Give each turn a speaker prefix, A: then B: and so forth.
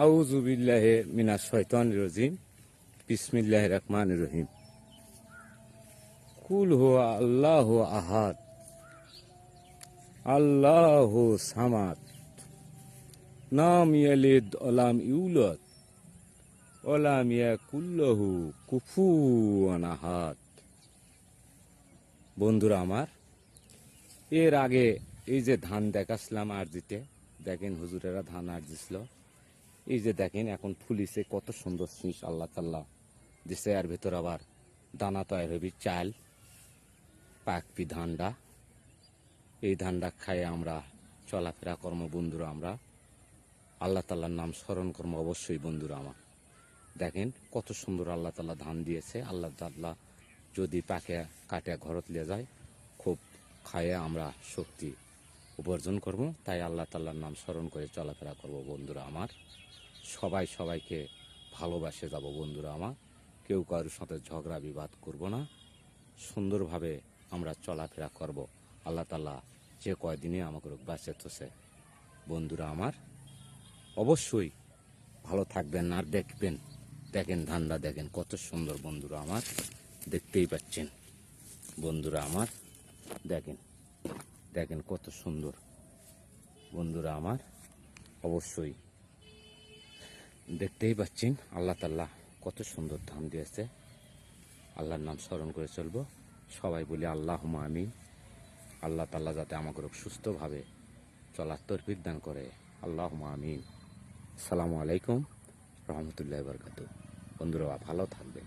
A: আউযু বিল্লাহি মিনাশ শাইতানির রাজিম। বিসমিল্লাহির রহমানির রহিম। কুল হুয়া আল্লাহু আহাদ, আল্লাহু সামাদ, লাম ইয়ালিদ ওয়ালাম ইউলাদ ওয়ালাম ইয়াকুল লাহু কুফুয়ান আহাদ। বন্ধুরা আমার, এর আগে এই যে ধান দেখাচ্ছিলাম আর দিতে, দেখেন হুজুরেরা ধান আর দিছিল। এই যে দেখেন এখন ফুলিছে, কত সুন্দর শীষ আল্লাহ তাল্লাহ দিছে। এর ভেতর আবার দানা তৈরি হবি, চাল পাকবি ধানটা। এই ধানটা খাই আমরা চলাফেরা কর্ম বন্ধুরা, আমরা আল্লাহ তাল্লার নাম স্মরণ কর্ম অবশ্যই বন্ধুরা আমার। দেখেন কত সুন্দর আল্লাহ তাল্লাহ ধান দিয়েছে। আল্লাহ তাল্লাহ যদি পাকে কাটে ঘরত লিয়ে যায়, খুব খায়ে আমরা শক্তি উপার্জন করব। তাই আল্লাহ তাল্লার নাম স্মরণ করে চলাফেরা করব বন্ধুরা আমার। সবাই সবাইকে ভালোবাসে যাব বন্ধুরা আমার। কেউ কারোর সাথে ঝগড়া বিবাদ করব না, সুন্দরভাবে আমরা চলাফেরা করব। আল্লাহ তাল্লাহ যে কয়দিনে আমাকে বাঁচে তোছে বন্ধুরা আমার। অবশ্যই ভালো থাকবেন আর দেখবেন। দেখেন ধান্দা দেখেন কত সুন্দর বন্ধুরা আমার, দেখতেই পাচ্ছেন বন্ধুরা আমার। দেখেন দেখেন কত সুন্দর বন্ধুরা আমার। অবশ্যই দেখতেই পাচ্ছেন আল্লাহ তাল্লাহ কত সুন্দর ধান দিয়েছে। আল্লাহর নাম স্মরণ করে চলবো। সবাই বলি আল্লাহুম্মা আমিন। আল্লাহ তাল্লাহ যাতে আমাকে সুস্থভাবে চলার তৌফিক দান করে, আল্লাহুম্মা আমিন। আসসালামু আলাইকুম রহমতুল্লাহি ওয়া বারাকাতুহু। বন্ধুরা ভালো থাকবে।